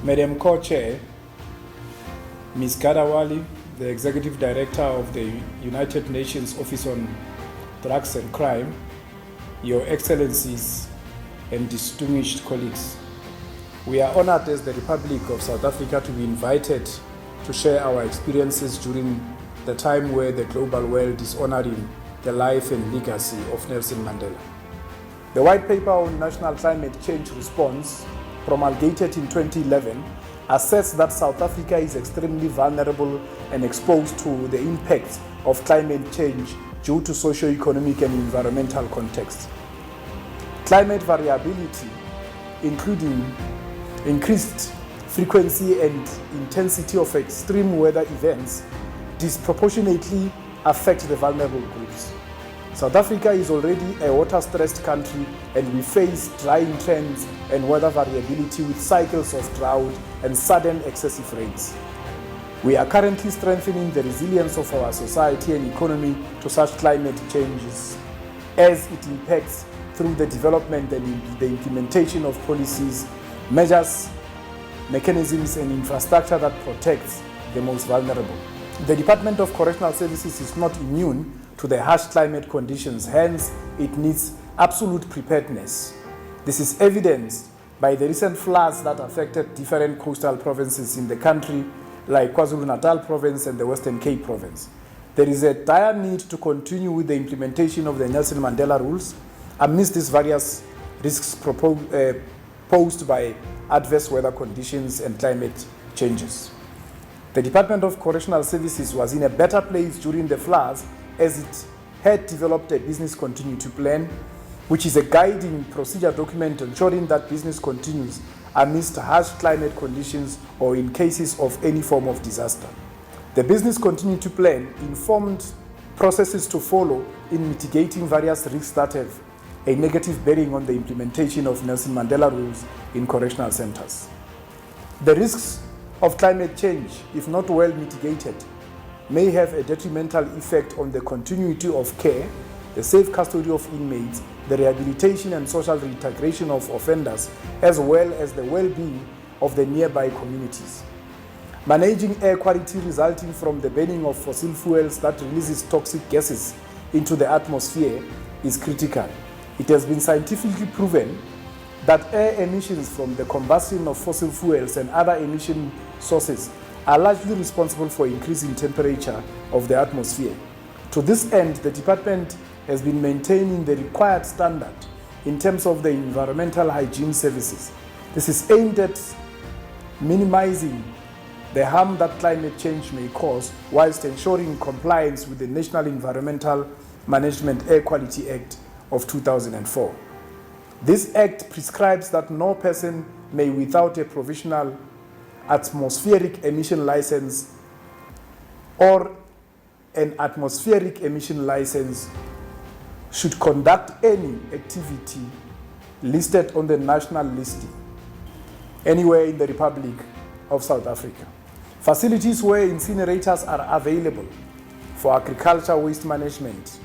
Madam Co-Chair, Ms. Gadawali, the Executive Director of the United Nations Office on Drugs and Crime, Your Excellencies and distinguished colleagues. We are honored as the Republic of South Africa to be invited to share our experiences during the time where the global world is honoring the life and legacy of Nelson Mandela. The White Paper on National Climate Change Response, promulgated in 2011, asserts that South Africa is extremely vulnerable and exposed to the impacts of climate change due to socio-economic and environmental contexts. Climate variability, including increased frequency and intensity of extreme weather events, disproportionately affect the vulnerable groups. South Africa is already a water-stressed country, and we face drying trends and weather variability with cycles of drought and sudden excessive rains. We are currently strengthening the resilience of our society and economy to such climate changes as it impacts through the development and the implementation of policies, measures, mechanisms and infrastructure that protects the most vulnerable. The Department of Correctional Services is not immune to the harsh climate conditions, hence it needs absolute preparedness. This is evidenced by the recent floods that affected different coastal provinces in the country, like KwaZulu-Natal province and the Western Cape province. There is a dire need to continue with the implementation of the Nelson Mandela rules amidst these various risks posed by adverse weather conditions and climate changes. The Department of Correctional Services was in a better place during the floods as it had developed a business continuity plan, which is a guiding procedure document ensuring that business continues amidst harsh climate conditions or in cases of any form of disaster. The business continuity plan informed processes to follow in mitigating various risks that have a negative bearing on the implementation of Nelson Mandela rules in correctional centers. The risks of climate change, if not well mitigated, may have a detrimental effect on the continuity of care, the safe custody of inmates, the rehabilitation and social reintegration of offenders, as well as the well-being of the nearby communities. Managing air quality resulting from the burning of fossil fuels that releases toxic gases into the atmosphere is critical. It has been scientifically proven that air emissions from the combustion of fossil fuels and other emission sources are largely responsible for increasing temperature of the atmosphere. To this end, the department has been maintaining the required standard in terms of the environmental hygiene services. This is aimed at minimizing the harm that climate change may cause, whilst ensuring compliance with the National Environmental Management Air Quality Act of 2004. This act prescribes that no person may, without a provisional atmospheric emission license or an atmospheric emission license, should conduct any activity listed on the national listing anywhere in the Republic of South Africa. Facilities where incinerators are available for agriculture waste management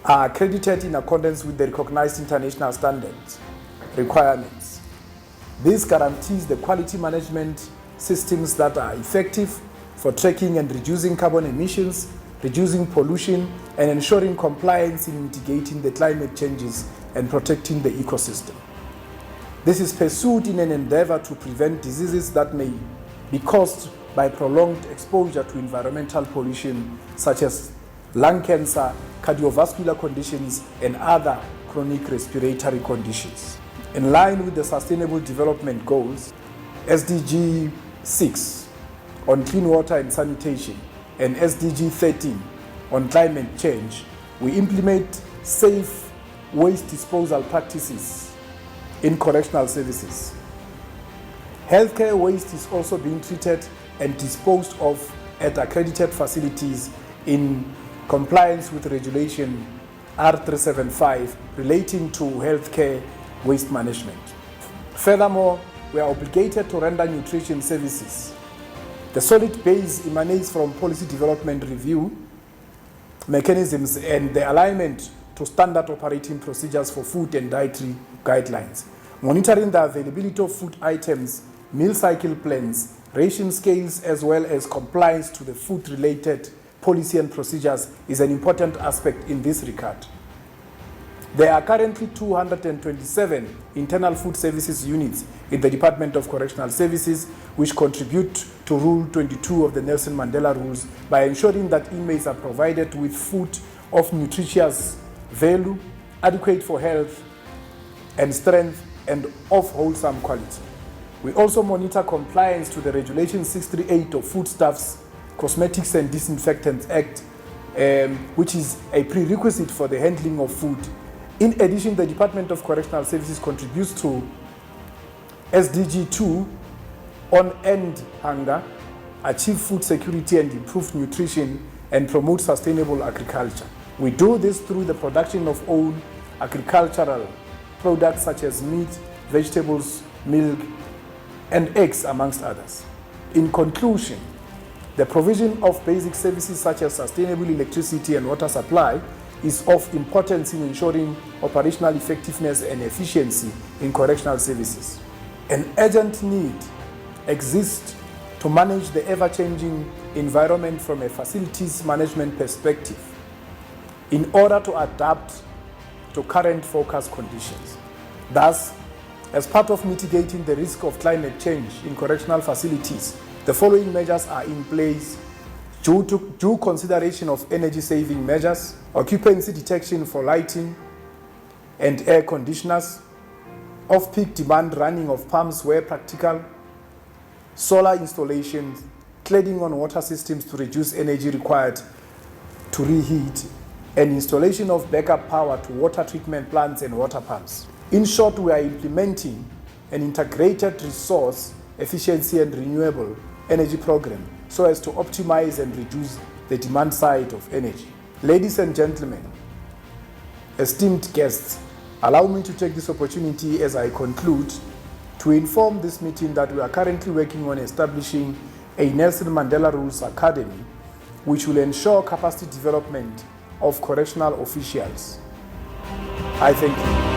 are accredited in accordance with the recognized international standards requirements. This guarantees the quality management systems that are effective for tracking and reducing carbon emissions, reducing pollution, and ensuring compliance in mitigating the climate changes and protecting the ecosystem. This is pursued in an endeavor to prevent diseases that may be caused by prolonged exposure to environmental pollution, such as lung cancer, cardiovascular conditions, and other chronic respiratory conditions. In line with the Sustainable Development Goals, SDG 6 on clean water and sanitation, and SDG 13 on climate change, we implement safe waste disposal practices in correctional services. Healthcare waste is also being treated and disposed of at accredited facilities in compliance with Regulation R375 relating to healthcare waste management. Furthermore, we are obligated to render nutrition services. The solid base emanates from policy development review mechanisms and the alignment to standard operating procedures for food and dietary guidelines. Monitoring the availability of food items meal cycle plans, ration scales, as well as compliance to the food-related policy and procedures is an important aspect in this regard. There are currently 227 internal food services units in the Department of Correctional Services, which contribute to Rule 22 of the Nelson Mandela Rules by ensuring that inmates are provided with food of nutritious value, adequate for health and strength, and of wholesome quality. We also monitor compliance to the Regulation 638 of Foodstuffs, Cosmetics and Disinfectants Act, which is a prerequisite for the handling of food. In addition, the Department of Correctional Services contributes to SDG 2 on end hunger, achieve food security and improve nutrition, and promote sustainable agriculture. We do this through the production of own agricultural products such as meat, vegetables, milk, and eggs, amongst others. In conclusion, the provision of basic services such as sustainable electricity and water supply is of importance in ensuring operational effectiveness and efficiency in correctional services. An urgent need exists to manage the ever-changing environment from a facilities management perspective in order to adapt to current forecast conditions. Thus, as part of mitigating the risk of climate change in correctional facilities, the following measures are in place: due consideration of energy-saving measures, occupancy detection for lighting and air conditioners, off-peak demand running of pumps where practical, solar installations, cladding on water systems to reduce energy required to reheat, and installation of backup power to water treatment plants and water pumps. In short, we are implementing an integrated resource efficiency and renewable energy program so as to optimize and reduce the demand side of energy. Ladies and gentlemen, esteemed guests, allow me to take this opportunity as I conclude to inform this meeting that we are currently working on establishing a Nelson Mandela Rules Academy, which will ensure capacity development of correctional officials. I thank you.